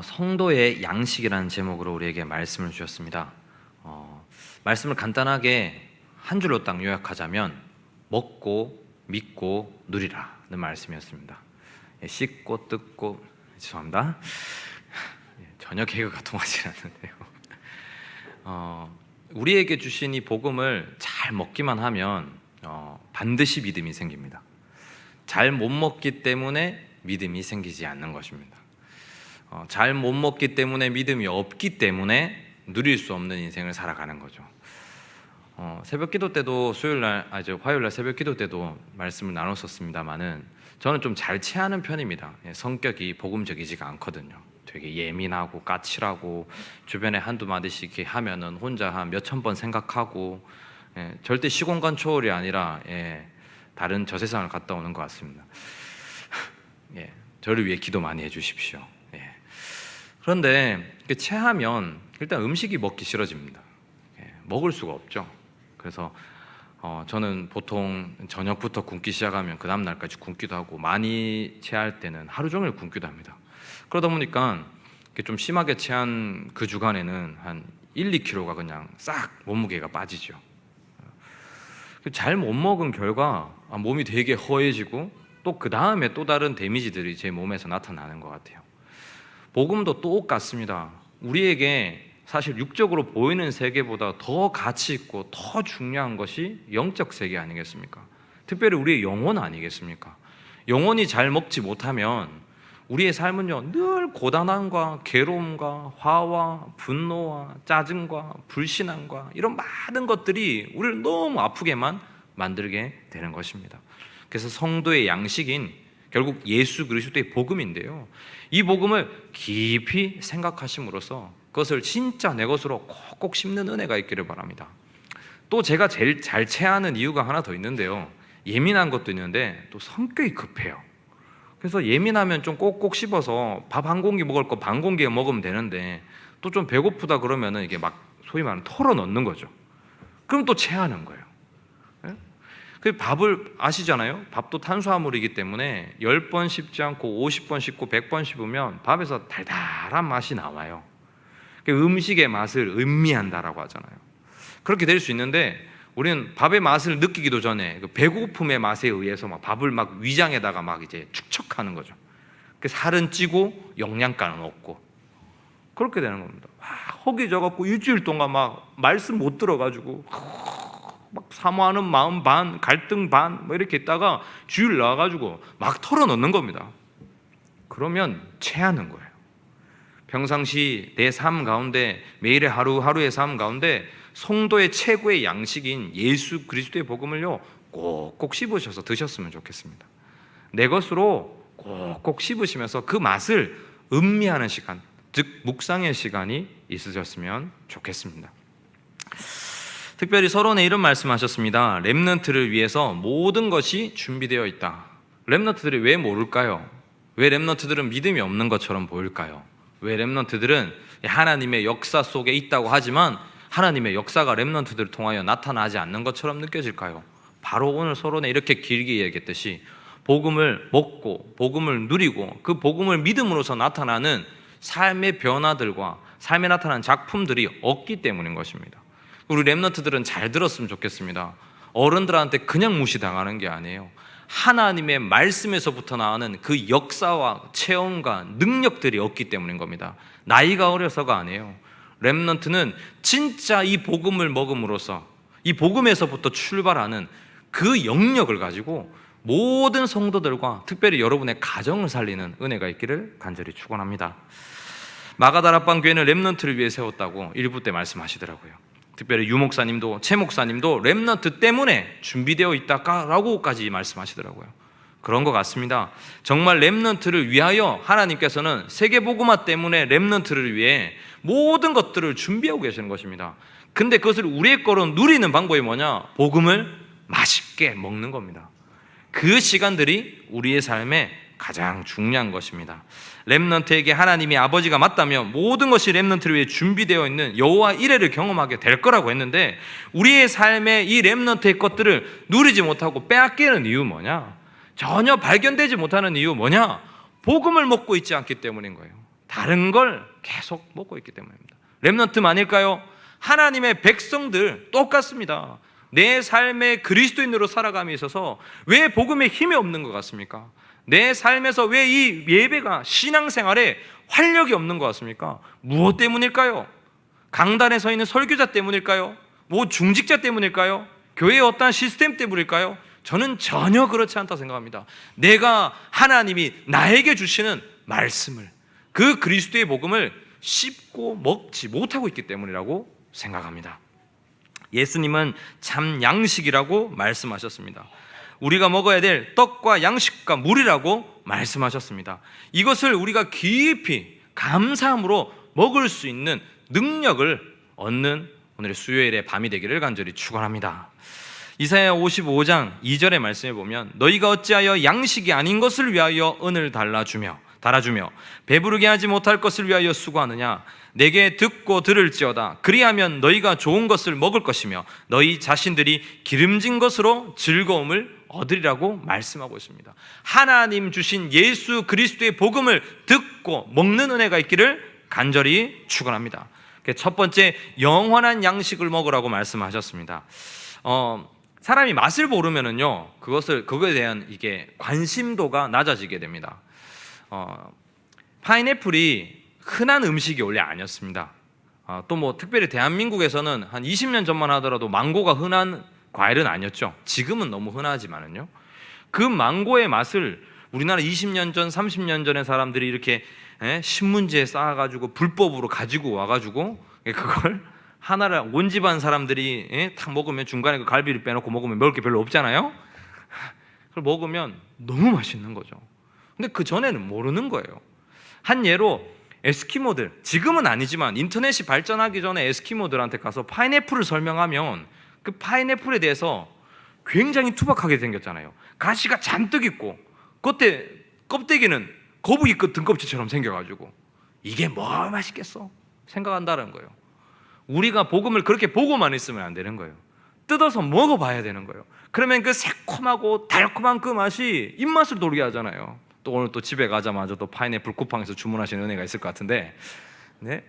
성도의 양식이라는 제목으로 우리에게 말씀을 주셨습니다. 말씀을 간단하게 한 줄로 딱 요약하자면 먹고 믿고 누리라는 말씀이었습니다. 씻고 뜯고 죄송합니다. 전혀 개그가 통하지 않는데요. 우리에게 주신 이 복음을 잘 먹기만 하면 반드시 믿음이 생깁니다. 잘 못 먹기 때문에 믿음이 생기지 않는 것입니다. 잘 못 먹기 때문에 믿음이 없기 때문에 누릴 수 없는 인생을 살아가는 거죠. 새벽 기도 때도 화요일 날 새벽 기도 때도 말씀을 나눴었습니다만은 저는 좀 잘 체하는 편입니다. 성격이 복음적이지가 않거든요. 되게 예민하고 까칠하고 주변에 한두 마디씩 이렇게 하면은 혼자 한 몇천 번 생각하고 절대 시공간 초월이 아니라 다른 저 세상을 갔다 오는 것 같습니다. 저를 위해 기도 많이 해주십시오. 그런데 체하면 일단 음식이 먹기 싫어집니다. 먹을 수가 없죠. 그래서 저는 보통 저녁부터 굶기 시작하면 그 다음 날까지 굶기도 하고, 많이 체할 때는 하루 종일 굶기도 합니다. 그러다 보니까 좀 심하게 체한 그 주간에는 한 1, 2kg가 그냥 싹 몸무게가 빠지죠. 잘 못 먹은 결과 몸이 되게 허해지고 또 그 다음에 또 다른 데미지들이 제 몸에서 나타나는 것 같아요. 복음도 똑같습니다. 우리에게 사실 육적으로 보이는 세계보다 더 가치 있고 더 중요한 것이 영적 세계 아니겠습니까? 특별히 우리의 영혼 아니겠습니까? 영혼이 잘 먹지 못하면 우리의 삶은요, 늘 고단함과 괴로움과 화와 분노와 짜증과 불신앙과 이런 많은 것들이 우리를 너무 아프게만 만들게 되는 것입니다. 그래서 성도의 양식인 결국 예수 그리스도의 복음인데요, 이 복음을 깊이 생각하심으로써 그것을 진짜 내 것으로 꼭꼭 씹는 은혜가 있기를 바랍니다. 또 제가 제일 잘 체하는 이유가 하나 더 있는데요, 예민한 것도 있는데 또 성격이 급해요. 그래서 예민하면 좀 꼭꼭 씹어서 밥 한 공기 먹을 거 반 공기 먹으면 되는데 또 좀 배고프다 그러면은 이게 막 소위 말하는 털어 넣는 거죠. 그럼 또 체하는 거예요. 그 밥을 아시잖아요. 밥도 탄수화물이기 때문에 10번 씹지 않고 50번 씹고 100번 씹으면 밥에서 달달한 맛이 나와요. 음식의 맛을 음미한다라고 하잖아요. 그렇게 될 수 있는데 우리는 밥의 맛을 느끼기도 전에 배고픔의 맛에 의해서 막 밥을 막 위장에다가 막 이제 축척하는 거죠. 살은 찌고 영양가는 없고 그렇게 되는 겁니다. 허기져갖고 일주일 동안 막 말씀 못 들어가지고 막 사모하는 마음 반, 갈등 반, 뭐 이렇게 있다가 주일 나와가지고 막 털어넣는 겁니다. 그러면 체하는 거예요. 평상시 내 삶 가운데, 매일의 하루하루의 삶 가운데 성도의 최고의 양식인 예수 그리스도의 복음을요, 꼭꼭 씹으셔서 드셨으면 좋겠습니다. 내 것으로 꼭꼭 씹으시면서 그 맛을 음미하는 시간, 즉 묵상의 시간이 있으셨으면 좋겠습니다. 특별히 서론에 이런 말씀하셨습니다. 렘넌트를 위해서 모든 것이 준비되어 있다. 렘넌트들이 왜 모를까요? 왜 렘넌트들은 믿음이 없는 것처럼 보일까요? 왜 렘넌트들은 하나님의 역사 속에 있다고 하지만 하나님의 역사가 렘넌트들을 통하여 나타나지 않는 것처럼 느껴질까요? 바로 오늘 서론에 이렇게 길게 얘기했듯이 복음을 먹고 복음을 누리고 그 복음을 믿음으로써 나타나는 삶의 변화들과 삶에 나타나는 작품들이 없기 때문인 것입니다. 우리 렘넌트들은 잘 들었으면 좋겠습니다. 어른들한테 그냥 무시당하는 게 아니에요. 하나님의 말씀에서부터 나오는 그 역사와 체험과 능력들이 없기 때문인 겁니다. 나이가 어려서가 아니에요. 렘넌트는 진짜 이 복음을 먹음으로써 이 복음에서부터 출발하는 그 영역을 가지고 모든 성도들과 특별히 여러분의 가정을 살리는 은혜가 있기를 간절히 축원합니다. 마가다락방 교회는 렘넌트를 위해 세웠다고 1부 때 말씀하시더라고요. 특별히 유 목사님도 최 목사님도 렘넌트 때문에 준비되어 있다라고까지 말씀하시더라고요. 그런 것 같습니다. 정말 렘넌트를 위하여 하나님께서는 세계복음화 때문에 렘넌트를 위해 모든 것들을 준비하고 계시는 것입니다. 근데 그것을 우리의 거로 누리는 방법이 뭐냐? 복음을 맛있게 먹는 겁니다. 그 시간들이 우리의 삶에 가장 중요한 것입니다. 렘넌트에게 하나님이 아버지가 맞다면 모든 것이 렘넌트를 위해 준비되어 있는 여호와 이레를 경험하게 될 거라고 했는데 우리의 삶에 이 렘넌트의 것들을 누리지 못하고 빼앗기는 이유 뭐냐? 전혀 발견되지 못하는 이유 뭐냐? 복음을 먹고 있지 않기 때문인 거예요. 다른 걸 계속 먹고 있기 때문입니다. 렘넌트만일까요? 하나님의 백성들 똑같습니다. 내 삶에 그리스도인으로 살아감에 있어서 왜 복음에 힘이 없는 것 같습니까? 내 삶에서 왜 이 예배가 신앙생활에 활력이 없는 것 같습니까? 무엇 때문일까요? 강단에 서 있는 설교자 때문일까요? 뭐 중직자 때문일까요? 교회의 어떠한 시스템 때문일까요? 저는 전혀 그렇지 않다 생각합니다. 내가 하나님이 나에게 주시는 말씀을, 그 그리스도의 복음을 씹고 먹지 못하고 있기 때문이라고 생각합니다. 예수님은 참 양식이라고 말씀하셨습니다. 우리가 먹어야 될 떡과 양식과 물이라고 말씀하셨습니다. 이것을 우리가 깊이 감사함으로 먹을 수 있는 능력을 얻는 오늘의 수요일의 밤이 되기를 간절히 축원합니다. 이사야 55장 2절의 말씀에 보면 너희가 어찌하여 양식이 아닌 것을 위하여 은을 달아주며 배부르게 하지 못할 것을 위하여 수고하느냐. 내게 듣고 들을지어다. 그리하면 너희가 좋은 것을 먹을 것이며 너희 자신들이 기름진 것으로 즐거움을 얻으리라고 말씀하고 있습니다. 하나님 주신 예수 그리스도의 복음을 듣고 먹는 은혜가 있기를 간절히 축원합니다. 첫 번째, 영원한 양식을 먹으라고 말씀하셨습니다. 사람이 맛을 모르면은요, 그거에 대한 이게 관심도가 낮아지게 됩니다. 파인애플이 흔한 음식이 원래 아니었습니다. 또 뭐 특별히 대한민국에서는 한 20년 전만 하더라도 망고가 흔한 과일은 아니었죠. 지금은 너무 흔하지만은요. 그 망고의 맛을 우리나라 20년 전, 30년 전의 사람들이 이렇게 신문지에 쌓아가지고 불법으로 가지고 와가지고 그걸 하나를 온 집안 사람들이 탁 먹으면 중간에 그 갈비를 빼놓고 먹으면 먹을 게 별로 없잖아요. 그걸 먹으면 너무 맛있는 거죠. 근데 그 전에는 모르는 거예요. 한 예로 에스키모들, 지금은 아니지만 인터넷이 발전하기 전에 에스키모들한테 가서 파인애플을 설명하면 그 파인애플에 대해서 굉장히 투박하게 생겼잖아요. 가시가 잔뜩 있고 겉에 껍데기는 거북이 그 등껍질처럼 생겨가지고 이게 뭐 맛있겠어 생각한다는 거예요. 우리가 복음을 그렇게 보고만 있으면 안 되는 거예요. 뜯어서 먹어봐야 되는 거예요. 그러면 그 새콤하고 달콤한 그 맛이 입맛을 돌게 하잖아요. 또 오늘 또 집에 가자마자 또 파인애플 쿠팡에서 주문하시는 은혜가 있을 것 같은데, 네?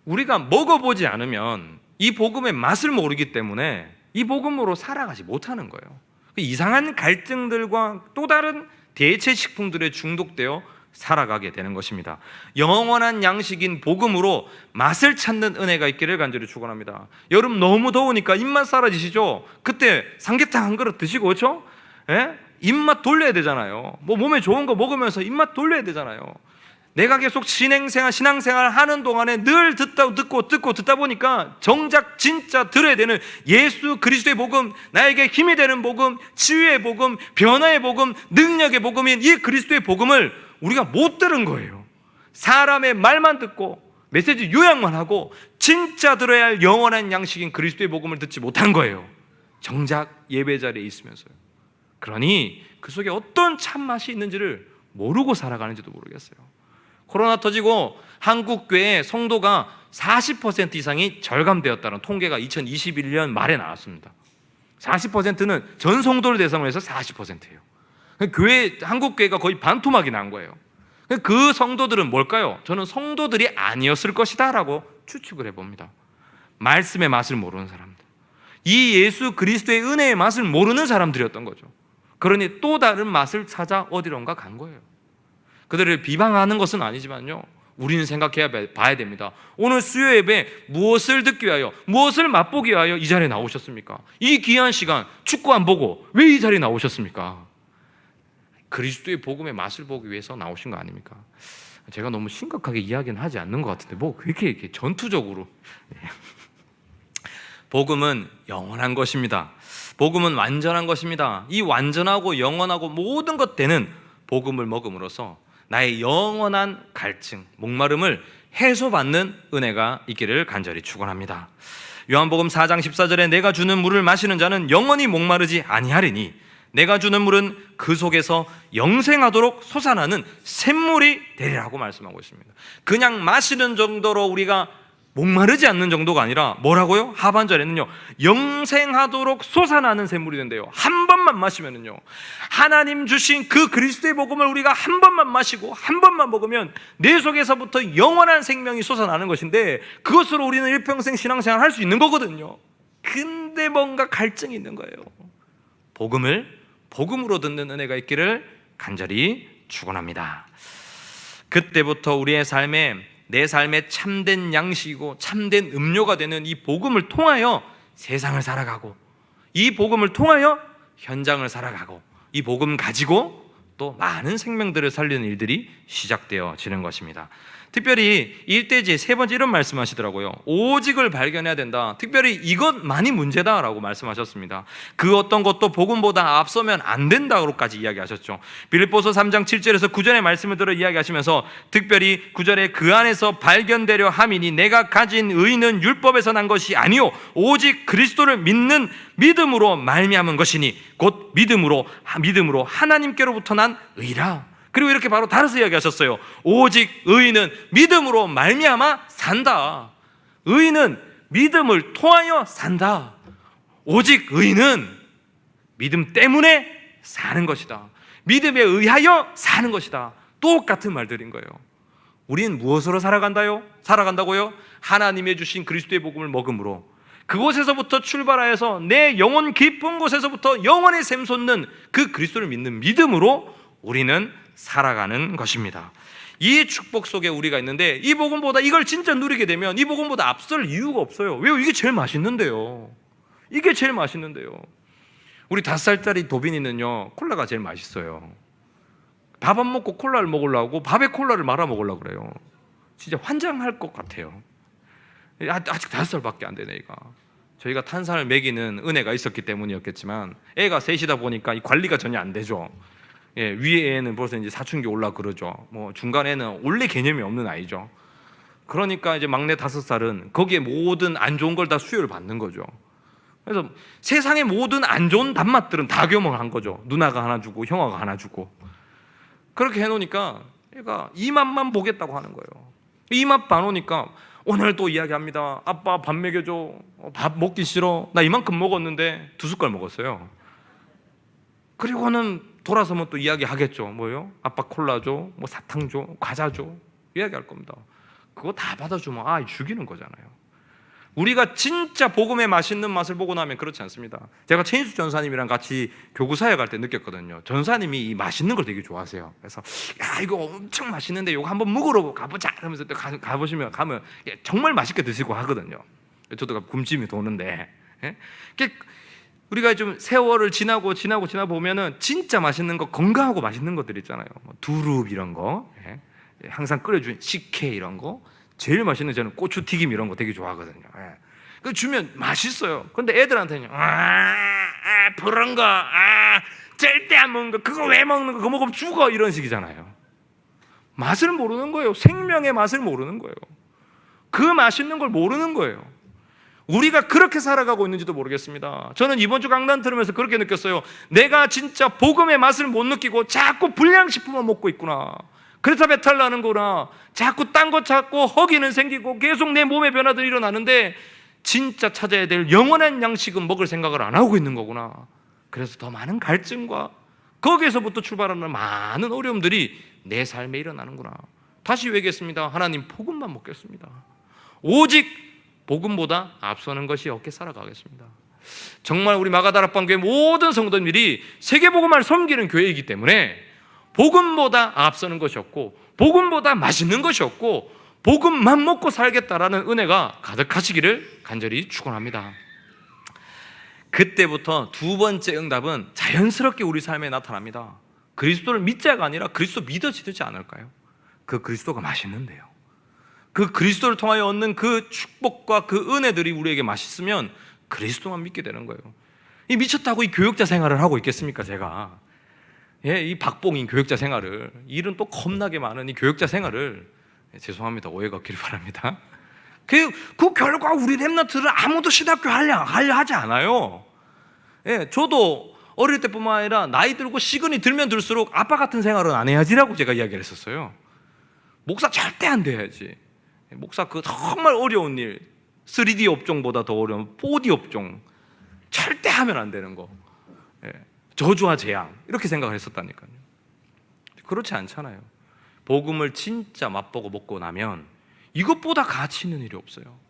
우리가 먹어보지 않으면 이 복음의 맛을 모르기 때문에 이 복음으로 살아가지 못하는 거예요. 이상한 갈등들과 또 다른 대체 식품들에 중독되어 살아가게 되는 것입니다. 영원한 양식인 복음으로 맛을 찾는 은혜가 있기를 간절히 축원합니다. 여름 너무 더우니까 입맛 사라지시죠? 그때 삼계탕 한 그릇 드시고, 그렇죠? 입맛 돌려야 되잖아요. 뭐 몸에 좋은 거 먹으면서 입맛 돌려야 되잖아요. 내가 계속 신앙생활 하는 동안에 늘 듣다 보니까 정작 진짜 들어야 되는 예수 그리스도의 복음, 나에게 힘이 되는 복음, 치유의 복음, 변화의 복음, 능력의 복음인 이 그리스도의 복음을 우리가 못 들은 거예요. 사람의 말만 듣고 메시지 요약만 하고 진짜 들어야 할 영원한 양식인 그리스도의 복음을 듣지 못한 거예요. 정작 예배 자리에 있으면서요. 그러니 그 속에 어떤 참맛이 있는지를 모르고 살아가는지도 모르겠어요. 코로나 터지고 한국 교회 성도가 40% 이상이 절감되었다는 통계가 2021년 말에 나왔습니다. 40%는 전 성도를 대상으로 해서 40%예요. 한국 교회가 거의 반토막이 난 거예요. 그 성도들은 뭘까요? 저는 성도들이 아니었을 것이다 라고 추측을 해봅니다. 말씀의 맛을 모르는 사람들, 이 예수 그리스도의 은혜의 맛을 모르는 사람들이었던 거죠. 그러니 또 다른 맛을 찾아 어디론가 간 거예요. 그들을 비방하는 것은 아니지만요, 우리는 생각해 봐야 됩니다. 오늘 수요 예배 무엇을 듣기 위하여, 무엇을 맛보기 위하여 이 자리에 나오셨습니까? 이 귀한 시간 축구 안 보고 왜 이 자리에 나오셨습니까? 그리스도의 복음의 맛을 보기 위해서 나오신 거 아닙니까? 제가 너무 심각하게 이야기는 하지 않는 것 같은데 뭐 그렇게 이렇게 전투적으로. 복음은 영원한 것입니다. 복음은 완전한 것입니다. 이 완전하고 영원하고 모든 것 되는 복음을 먹음으로써 나의 영원한 갈증, 목마름을 해소받는 은혜가 있기를 간절히 축원합니다. 요한복음 4장 14절에 내가 주는 물을 마시는 자는 영원히 목마르지 아니하리니 내가 주는 물은 그 속에서 영생하도록 솟아나는 샘물이 되리라고 말씀하고 있습니다. 그냥 마시는 정도로 우리가 목마르지 않는 정도가 아니라 뭐라고요? 하반절에는요, 영생하도록 솟아나는 샘물이 된대요. 한 번만 마시면은요, 하나님 주신 그 그리스도의 복음을 우리가 한 번만 마시고 한 번만 먹으면 내 속에서부터 영원한 생명이 솟아나는 것인데, 그것으로 우리는 일평생 신앙생활 할 수 있는 거거든요. 근데 뭔가 갈증이 있는 거예요. 복음으로 듣는 은혜가 있기를 간절히 축원합니다. 그때부터 우리의 내 삶의 참된 양식이고 참된 음료가 되는 이 복음을 통하여 세상을 살아가고, 이 복음을 통하여 현장을 살아가고, 이 복음 가지고 또 많은 생명들을 살리는 일들이 시작되어지는 것입니다. 특별히 일대지에 세 번째 이런 말씀하시더라고요. 오직을 발견해야 된다. 특별히 이것만이 문제다라고 말씀하셨습니다. 그 어떤 것도 복음보다 앞서면 안 된다고까지 이야기하셨죠. 빌립보서 3장 7절에서 9절의 말씀을 들어 이야기하시면서 특별히 9절에 그 안에서 발견되려 함이니 내가 가진 의는 율법에서 난 것이 아니요 오직 그리스도를 믿는 믿음으로 말미암은 것이니 곧 믿음으로 하나님께로부터 난 의라. 그리고 이렇게 바로 달아서 이야기하셨어요. 오직 의인은 믿음으로 말미암아 산다. 의인은 믿음을 통하여 산다. 오직 의인은 믿음 때문에 사는 것이다. 믿음에 의하여 사는 것이다. 똑같은 말들인 거예요. 우린 무엇으로 살아간다고요? 하나님의 주신 그리스도의 복음을 먹음으로, 그곳에서부터 출발하여서 내 영혼 깊은 곳에서부터 영혼의 샘솟는 그 그리스도를 믿는 믿음으로 우리는 살아가는 것입니다. 이 축복 속에 우리가 있는데, 이 복음보다 이걸 진짜 누리게 되면 이 복음보다 앞설 이유가 없어요. 왜요? 이게 제일 맛있는데요. 이게 제일 맛있는데요. 우리 5살짜리 도빈이는요, 콜라가 제일 맛있어요. 밥 안 먹고 콜라를 먹으려고 밥에 콜라를 말아 먹으려고 그래요. 진짜 환장할 것 같아요. 아직 5살밖에 안 되네. 애가, 저희가 탄산을 먹이는 은혜가 있었기 때문이었겠지만, 애가 셋이다 보니까 이 관리가 전혀 안 되죠. 예, 위에 애는 벌써 이제 사춘기 올라 그러죠. 뭐 중간에는 원래 개념이 없는 아이죠. 그러니까 이제 막내 5살은 거기에 모든 안 좋은 걸 다 수혈을 받는 거죠. 그래서 세상의 모든 안 좋은 단맛들은 다 경험한 거죠. 누나가 하나 주고 형아가 하나 주고. 그렇게 해놓으니까 얘가 이 맛만 보겠다고 하는 거예요. 이 맛 봐놓으니까 오늘 또 이야기합니다. 아빠 밥 먹여줘. 밥 먹기 싫어. 나 이만큼 먹었는데 2숟갈 먹었어요. 그리고는 돌아서면 또 이야기하겠죠. 뭐요? 아빠 콜라 줘, 뭐 사탕 줘, 과자 줘, 이야기할 겁니다. 그거 다 받아주면 죽이는 거잖아요. 우리가 진짜 복음의 맛있는 맛을 보고 나면 그렇지 않습니다. 제가 최인수 전사님이랑 같이 교구사에 갈 때 느꼈거든요. 전사님이 이 맛있는 걸 되게 좋아하세요. 그래서 이거 엄청 맛있는데 이거 한번 먹으러 가보자 하면서 또 가면 정말 맛있게 드시고 하거든요. 저도 굶짐이 도는데, 우리가 좀 세월을 지나고 보면은 진짜 맛있는 거, 건강하고 맛있는 것들 있잖아요. 두릅 이런 거, 항상 끓여준 식혜 이런 거, 제일 맛있는 저는 고추튀김 이런 거 되게 좋아하거든요. 그 주면 맛있어요. 근데 애들한테는 그런 거 절대 안 먹는 거, 그거 왜 먹는 거, 그거 먹으면 죽어, 이런 식이잖아요. 맛을 모르는 거예요. 생명의 맛을 모르는 거예요. 그 맛있는 걸 모르는 거예요. 우리가 그렇게 살아가고 있는지도 모르겠습니다. 저는 이번 주 강단 들으면서 그렇게 느꼈어요. 내가 진짜 복음의 맛을 못 느끼고 자꾸 불량식품만 먹고 있구나. 그래서 배탈 나는 거구나. 자꾸 딴 거 찾고 허기는 생기고 계속 내 몸에 변화들이 일어나는데 진짜 찾아야 될 영원한 양식은 먹을 생각을 안 하고 있는 거구나. 그래서 더 많은 갈증과 거기에서부터 출발하는 많은 어려움들이 내 삶에 일어나는구나. 다시 얘기했습니다. 하나님, 복음만 먹겠습니다. 오직 복음보다 앞서는 것이 없게 살아가겠습니다. 정말 우리 마가다락방 교회 모든 성도님들이 세계복음을 섬기는 교회이기 때문에 복음보다 앞서는 것이 없고, 복음보다 맛있는 것이 없고, 복음만 먹고 살겠다라는 은혜가 가득하시기를 간절히 축원합니다. 그때부터 두 번째 응답은 자연스럽게 우리 삶에 나타납니다. 그리스도를 믿자가 아니라 그리스도 믿어지지 않을까요? 그 그리스도가 맛있는데요. 그 그리스도를 통하여 얻는 그 축복과 그 은혜들이 우리에게 맛있으면 그리스도만 믿게 되는 거예요. 이 미쳤다고 이 교육자 생활을 하고 있겠습니까, 제가? 이 박봉인 교육자 생활을, 일은 또 겁나게 많은 이 교육자 생활을, 죄송합니다, 오해가 없기를 바랍니다. 그 결과 우리 렘넌트를 아무도 신학교 하려 하지 않아요. 저도 어릴 때뿐만 아니라 나이 들고 시간이 들면 들수록 아빠 같은 생활은 안 해야지라고 제가 이야기를 했었어요. 목사 절대 안 돼야지. 목사 그 정말 어려운 일, 3D 업종보다 더 어려운 4D 업종 절대 하면 안 되는 거, 저주와 재앙 이렇게 생각을 했었다니까요. 그렇지 않잖아요. 복음을 진짜 맛보고 먹고 나면 이것보다 가치 있는 일이 없어요.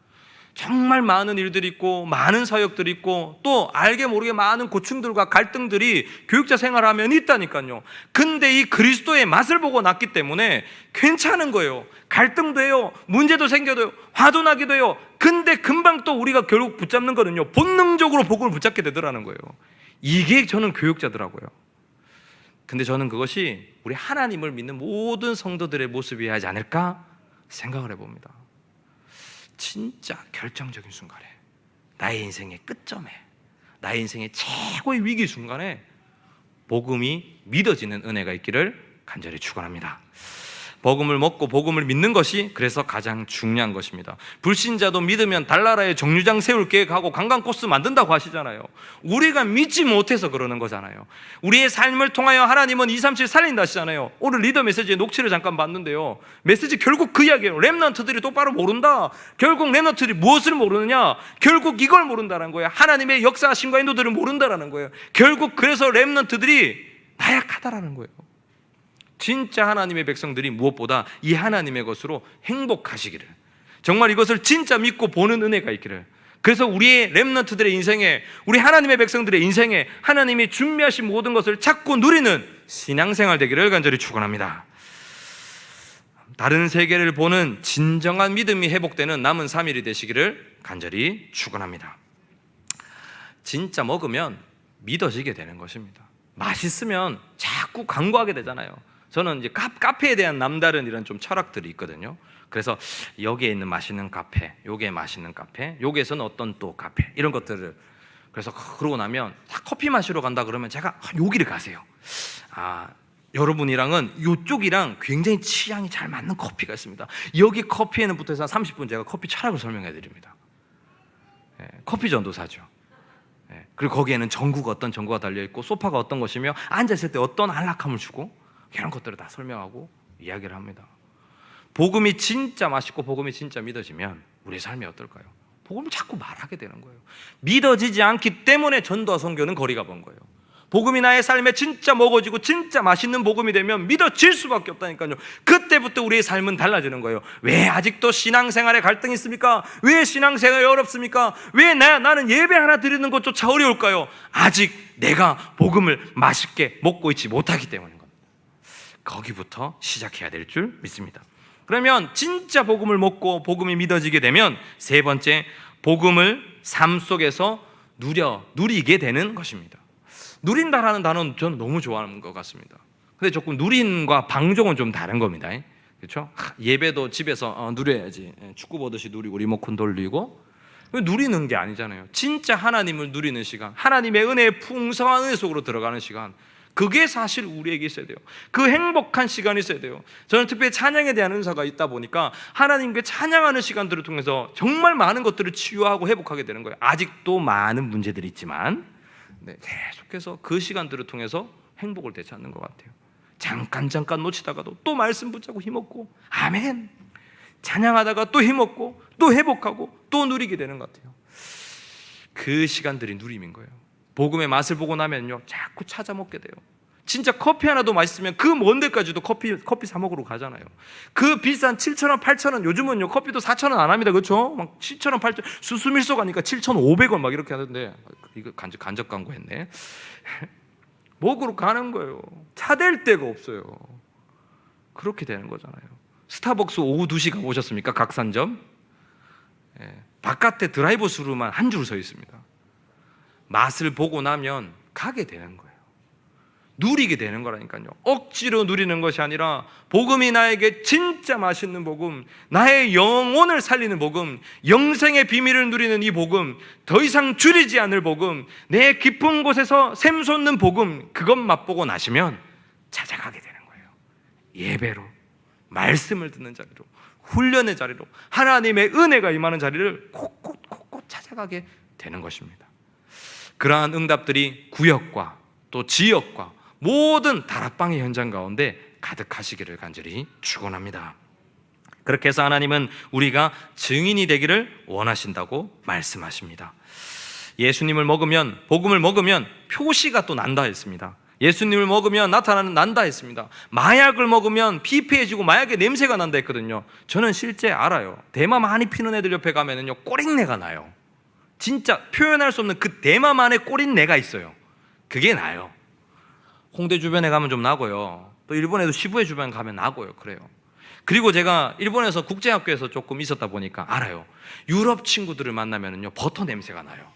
정말 많은 일들이 있고 많은 사역들이 있고 또 알게 모르게 많은 고충들과 갈등들이 교육자 생활하면 있다니까요. 근데 이 그리스도의 맛을 보고 났기 때문에 괜찮은 거예요. 갈등도 해요, 문제도 생겨도 화도 나기도 해요. 근데 금방 또 우리가 결국 붙잡는 거는요, 본능적으로 복음을 붙잡게 되더라는 거예요. 이게 저는 교육자더라고요. 근데 저는 그것이 우리 하나님을 믿는 모든 성도들의 모습이어야 하지 않을까 생각을 해봅니다. 진짜 결정적인 순간에, 나의 인생의 끝점에, 나의 인생의 최고의 위기 순간에 복음이 믿어지는 은혜가 있기를 간절히 축원합니다. 복음을 먹고 복음을 믿는 것이 그래서 가장 중요한 것입니다. 불신자도 믿으면 달나라에 정류장 세울 계획하고 관광 코스 만든다고 하시잖아요. 우리가 믿지 못해서 그러는 거잖아요. 우리의 삶을 통하여 하나님은 237 살린다 하시잖아요. 오늘 리더 메시지의 녹취를 잠깐 봤는데요, 메시지 결국 그 이야기예요. 렘넌트들이 똑바로 모른다. 결국 렘넌트들이 무엇을 모르느냐? 결국 이걸 모른다는 거예요. 하나님의 역사하심과 인도들을 모른다라는 거예요. 결국 그래서 렘넌트들이 나약하다라는 거예요. 진짜 하나님의 백성들이 무엇보다 이 하나님의 것으로 행복하시기를, 정말 이것을 진짜 믿고 보는 은혜가 있기를, 그래서 우리의 렘넌트들의 인생에, 우리 하나님의 백성들의 인생에 하나님이 준비하신 모든 것을 찾고 누리는 신앙생활 되기를 간절히 축원합니다. 다른 세계를 보는 진정한 믿음이 회복되는 남은 3일이 되시기를 간절히 축원합니다. 진짜 먹으면 믿어지게 되는 것입니다. 맛있으면 자꾸 광고하게 되잖아요. 저는 이제 카페에 대한 남다른 이런 좀 철학들이 있거든요. 그래서 여기에 있는 맛있는 카페, 여기에 맛있는 카페, 여기에서는 어떤 또 카페, 이런 것들을, 그래서 그러고 나면 커피 마시러 간다 그러면 제가 여기를 가세요. 여러분이랑은 이쪽이랑 굉장히 취향이 잘 맞는 커피가 있습니다. 여기 커피에는 부터 해서 30분 제가 커피 철학을 설명해 드립니다. 커피 전도사죠. 그리고 거기에는 전구가 어떤 전구가 달려있고 소파가 어떤 것이며 앉았을 때 어떤 안락함을 주고, 이런 것들을 다 설명하고 이야기를 합니다. 복음이 진짜 맛있고 복음이 진짜 믿어지면 우리의 삶이 어떨까요? 복음을 자꾸 말하게 되는 거예요. 믿어지지 않기 때문에 전도와 선교는 거리가 먼 거예요. 복음이 나의 삶에 진짜 먹어지고 진짜 맛있는 복음이 되면 믿어질 수밖에 없다니까요. 그때부터 우리의 삶은 달라지는 거예요. 왜 아직도 신앙생활에 갈등이 있습니까? 왜 신앙생활이 어렵습니까? 왜 나는 예배 하나 드리는 것조차 어려울까요? 아직 내가 복음을 맛있게 먹고 있지 못하기 때문인 겁니다. 거기부터 시작해야 될 줄 믿습니다. 그러면 진짜 복음을 먹고 복음이 믿어지게 되면 세 번째, 복음을 삶 속에서 누리게 되는 것입니다. 누린다라는 단어는 저는 너무 좋아하는 것 같습니다. 근데 조금 누린과 방종은 좀 다른 겁니다. 그렇죠? 예배도 집에서 누려야지, 축구 보듯이 누리고 리모컨 돌리고, 누리는 게 아니잖아요. 진짜 하나님을 누리는 시간, 하나님의 은혜의 풍성한 은혜 속으로 들어가는 시간, 그게 사실 우리에게 있어야 돼요. 그 행복한 시간이 있어야 돼요. 저는 특별히 찬양에 대한 은사가 있다 보니까 하나님께 찬양하는 시간들을 통해서 정말 많은 것들을 치유하고 회복하게 되는 거예요. 아직도 많은 문제들이 있지만 계속해서 그 시간들을 통해서 행복을 되찾는 것 같아요. 잠깐 놓치다가도 또 말씀 붙잡고 힘없고 아멘 찬양하다가 또 힘없고 또 회복하고 또 누리게 되는 것 같아요. 그 시간들이 누림인 거예요. 복음의 맛을 보고 나면요, 자꾸 찾아 먹게 돼요. 진짜 커피 하나도 맛있으면 그 먼 데까지도 커피 사 먹으러 가잖아요. 그 비싼 7,000원, 8,000원, 요즘은요 커피도 4,000원 안 합니다. 그렇죠? 막 7,000원, 8,000원, 수수밀소 가니까 7,500원 막 이렇게 하는데, 이거 간접 광고했네. 먹으러 가는 거예요. 차댈 데가 없어요. 그렇게 되는 거잖아요. 스타벅스 오후 2시 가보셨습니까? 각산점. 바깥에 드라이브 스루만 한 줄 서 있습니다. 맛을 보고 나면 가게 되는 거예요. 누리게 되는 거라니까요. 억지로 누리는 것이 아니라 복음이 나에게 진짜 맛있는 복음, 나의 영혼을 살리는 복음, 영생의 비밀을 누리는 이 복음, 더 이상 줄이지 않을 복음, 내 깊은 곳에서 샘솟는 복음, 그것 맛보고 나시면 찾아가게 되는 거예요. 예배로, 말씀을 듣는 자리로, 훈련의 자리로, 하나님의 은혜가 임하는 자리를 곳곳 찾아가게 되는 것입니다. 그러한 응답들이 구역과 또 지역과 모든 다락방의 현장 가운데 가득하시기를 간절히 축원합니다. 그렇게 해서 하나님은 우리가 증인이 되기를 원하신다고 말씀하십니다. 예수님을 먹으면, 복음을 먹으면 표시가 또 난다 했습니다. 예수님을 먹으면 나타나는 난다 했습니다. 마약을 먹으면 피폐해지고 마약의 냄새가 난다 했거든요. 저는 실제 알아요. 대마 많이 피는 애들 옆에 가면은요, 꼬린내가 나요. 진짜 표현할 수 없는 그 대마만의 꼬린내가 있어요. 그게 나요. 홍대 주변에 가면 좀 나고요. 또 일본에도 시부에 주변 가면 나고요. 그래요. 그리고 제가 일본에서 국제학교에서 조금 있었다 보니까 알아요. 유럽 친구들을 만나면은요, 버터 냄새가 나요.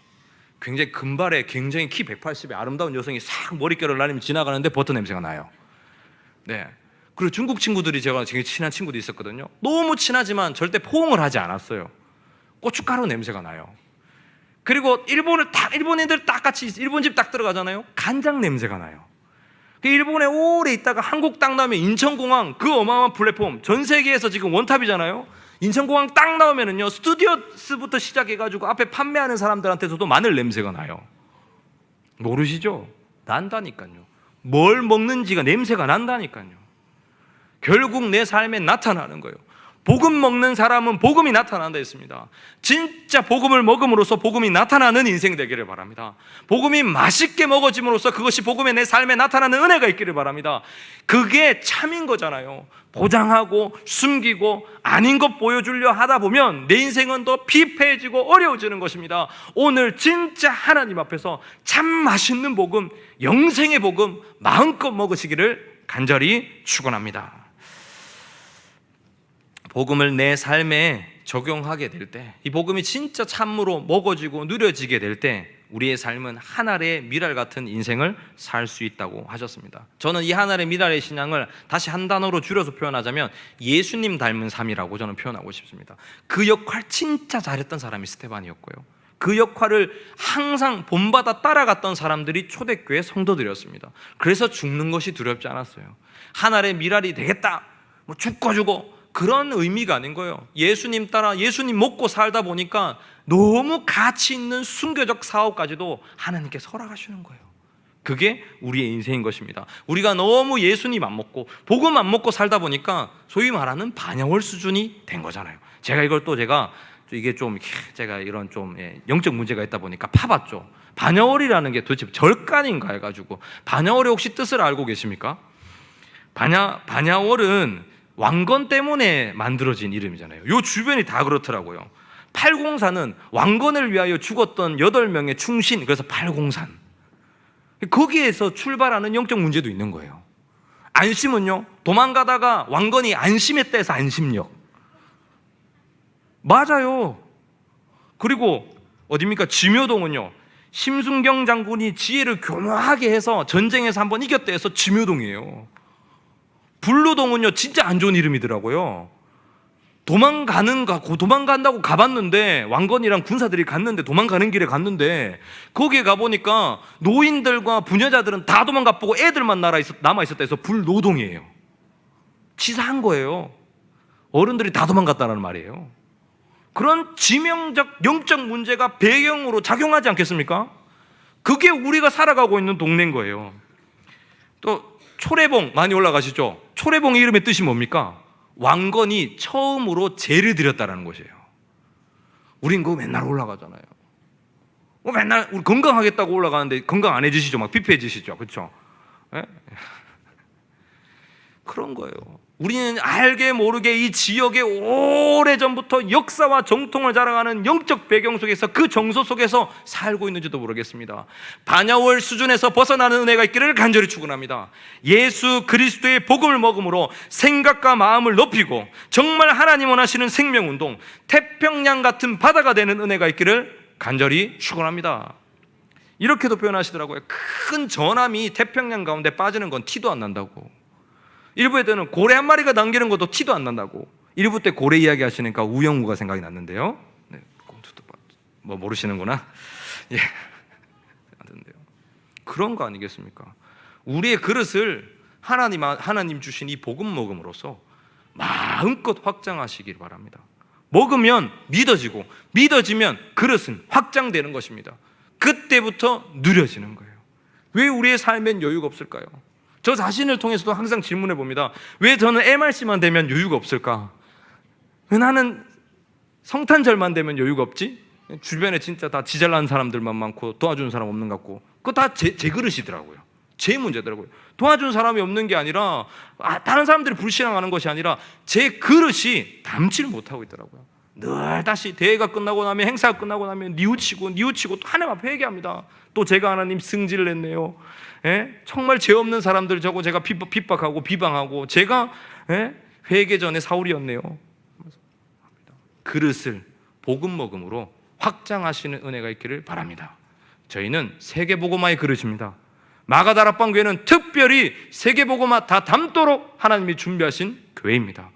굉장히 금발에 굉장히 키 180의 아름다운 여성이 싹 머릿결을 날리며 지나가는데 버터 냄새가 나요. 네. 그리고 중국 친구들이 제가 되게 친한 친구도 있었거든요. 너무 친하지만 절대 포옹을 하지 않았어요. 고춧가루 냄새가 나요. 그리고 일본인들 딱 같이 일본집 딱 들어가잖아요. 간장 냄새가 나요. 일본에 오래 있다가 한국 딱 나오면 인천공항, 그 어마어마한 플랫폼, 전 세계에서 지금 원탑이잖아요. 인천공항 딱 나오면은요, 스튜디오스부터 시작해가지고 앞에 판매하는 사람들한테서도 마늘 냄새가 나요. 모르시죠? 난다니까요. 뭘 먹는지가 냄새가 난다니까요. 결국 내 삶에 나타나는 거예요. 복음 먹는 사람은 복음이 나타난다 했습니다. 진짜 복음을 먹음으로써 복음이 나타나는 인생 되기를 바랍니다. 복음이 맛있게 먹어짐으로써 그것이 복음의 내 삶에 나타나는 은혜가 있기를 바랍니다. 그게 참인 거잖아요. 보장하고 숨기고 아닌 것 보여주려 하다 보면 내 인생은 더 피폐해지고 어려워지는 것입니다. 오늘 진짜 하나님 앞에서 참 맛있는 복음, 영생의 복음 마음껏 먹으시기를 간절히 축원합니다. 복음을 내 삶에 적용하게 될 때, 이 복음이 진짜 참으로 먹어지고 누려지게 될 때 우리의 삶은 하늘의 미랄 같은 인생을 살 수 있다고 하셨습니다. 저는 이 하늘의 미랄의 신앙을 다시 한 단어로 줄여서 표현하자면 예수님 닮은 삶이라고 저는 표현하고 싶습니다. 그 역할 진짜 잘했던 사람이 스테반이었고요, 그 역할을 항상 본받아 따라갔던 사람들이 초대교회 성도들이었습니다. 그래서 죽는 것이 두렵지 않았어요. 하늘의 미랄이 되겠다, 뭐 죽고 그런 의미가 아닌 거예요. 예수님 따라 예수님 먹고 살다 보니까 너무 가치 있는 순교적 사업까지도 하나님께서 허락하시는 거예요. 그게 우리의 인생인 것입니다. 우리가 너무 예수님 안 먹고 복음 안 먹고 살다 보니까 소위 말하는 반야월 수준이 된 거잖아요. 제가 이게 좀 제가 이런 좀 영적 문제가 있다 보니까 파봤죠. 반야월이라는 게 도대체 절간인가 해가지고, 반야월의 혹시 뜻을 알고 계십니까? 반야월은 왕건 때문에 만들어진 이름이잖아요. 요 주변이 다 그렇더라고요. 팔공산은 왕건을 위하여 죽었던 8명의 충신, 그래서 팔공산. 거기에서 출발하는 영적 문제도 있는 거예요. 안심은요, 도망가다가 왕건이 안심했다 해서 안심력. 맞아요. 그리고 어딥니까? 지묘동은요, 심순경 장군이 지혜를 교묘하게 해서 전쟁에서 한번 이겼다 해서 지묘동이에요. 불로동은요, 진짜 안 좋은 이름이더라고요. 도망간다고 가봤는데, 왕건이랑 군사들이 갔는데, 도망가는 길에 갔는데, 거기에 가보니까 노인들과 부녀자들은 다 도망가보고 애들만 남아있었다 해서 불노동이에요. 치사한 거예요. 어른들이 다 도망갔다는 말이에요. 그런 지명적 영적 문제가 배경으로 작용하지 않겠습니까? 그게 우리가 살아가고 있는 동네인 거예요. 또 초래봉 많이 올라가시죠? 초래봉의 이름의 뜻이 뭡니까? 왕건이 처음으로 제를 드렸다라는 것이에요. 우린 그거 맨날 올라가잖아요. 맨날 우리 건강하겠다고 올라가는데 건강 안 해지시죠? 막 피폐해지시죠? 그렇죠? 그런 거예요. 우리는 알게 모르게 이 지역에 오래전부터 역사와 정통을 자랑하는 영적 배경 속에서, 그 정서 속에서 살고 있는지도 모르겠습니다. 반야월 수준에서 벗어나는 은혜가 있기를 간절히 축원합니다. 예수 그리스도의 복음을 먹음으로 생각과 마음을 높이고 정말 하나님 원하시는 생명운동, 태평양 같은 바다가 되는 은혜가 있기를 간절히 축원합니다. 이렇게도 표현하시더라고요. 큰 전함이 태평양 가운데 빠지는 건 티도 안 난다고. 일부 애들은 고래 한 마리가 남기는 것도 티도 안 난다고. 일부 때 고래 이야기 하시니까 우영우가 생각이 났는데요. 뭐 모르시는구나. 예, 그런 거 아니겠습니까? 우리의 그릇을 하나님 주신 이 복음 먹음으로써 마음껏 확장하시길 바랍니다. 먹으면 믿어지고, 믿어지면 그릇은 확장되는 것입니다. 그때부터 누려지는 거예요. 왜 우리의 삶엔 여유가 없을까요? 저 자신을 통해서도 항상 질문해 봅니다. 왜 저는 MRC만 되면 여유가 없을까? 왜 나는 성탄절만 되면 여유가 없지? 주변에 진짜 다 지잘난 사람들만 많고 도와주는 사람 없는 것 같고, 그거 다 제 그릇이더라고요. 제 문제더라고요. 도와주는 사람이 없는 게 아니라 다른 사람들이 불신앙하는 것이 아니라 제 그릇이 담지를 못하고 있더라고요. 늘 다시 대회가 끝나고 나면, 행사가 끝나고 나면 뉘우치고 또 하나님 앞에 회개합니다. 또 제가 하나님 승질을 냈네요. 정말 죄 없는 사람들 저거 제가 핍박하고 비방하고 제가 회개 전에 사울이었네요. 그릇을 복음 먹음으로 확장하시는 은혜가 있기를 바랍니다. 저희는 세계복음화의 그릇입니다. 마가다락방 교회는 특별히 세계복음화 다 담도록 하나님이 준비하신 교회입니다.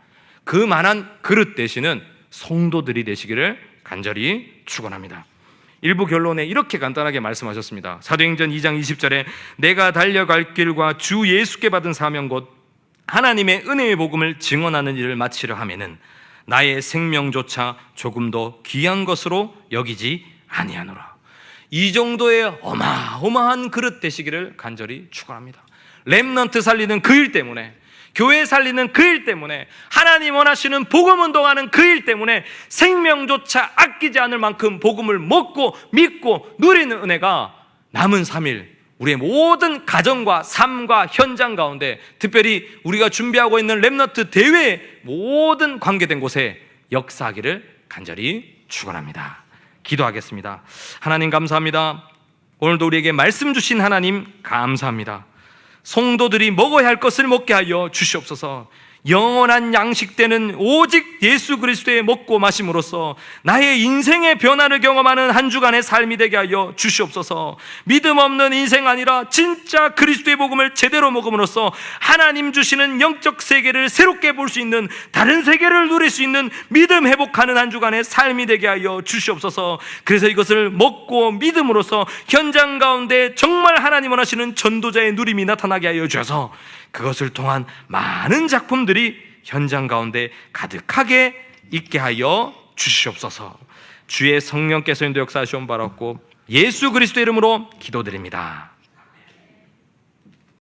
그 만한 그릇 되시는 성도들이 되시기를 간절히 축원합니다. 일부 결론에 이렇게 간단하게 말씀하셨습니다. 사도행전 2장 20절에 내가 달려갈 길과 주 예수께 받은 사명 곧 하나님의 은혜의 복음을 증언하는 일을 마치려 하면은 나의 생명조차 조금 더 귀한 것으로 여기지 아니하노라. 이 정도의 어마어마한 그릇 되시기를 간절히 축원합니다. 렘넌트 살리는 그 일 때문에, 교회 살리는 그 일 때문에, 하나님 원하시는 복음 운동하는 그 일 때문에 생명조차 아끼지 않을 만큼 복음을 먹고 믿고 누리는 은혜가 남은 3일 우리의 모든 가정과 삶과 현장 가운데, 특별히 우리가 준비하고 있는 렘넌트 대회의 모든 관계된 곳에 역사하기를 간절히 축원합니다. 기도하겠습니다. 하나님 감사합니다. 오늘도 우리에게 말씀 주신 하나님 감사합니다. 성도들이 먹어야 할 것을 먹게 하여 주시옵소서. 영원한 양식되는 오직 예수 그리스도의 먹고 마심으로써 나의 인생의 변화를 경험하는 한 주간의 삶이 되게 하여 주시옵소서. 믿음 없는 인생 아니라 진짜 그리스도의 복음을 제대로 먹음으로써 하나님 주시는 영적 세계를 새롭게 볼 수 있는, 다른 세계를 누릴 수 있는 믿음 회복하는 한 주간의 삶이 되게 하여 주시옵소서. 그래서 이것을 먹고 믿음으로써 현장 가운데 정말 하나님 원하시는 전도자의 누림이 나타나게 하여 주셔서 그것을 통한 많은 작품들이 현장 가운데 가득하게 있게 하여 주시옵소서. 주의 성령께서 인도 역사하시옵 바랐고 예수 그리스도 이름으로 기도드립니다.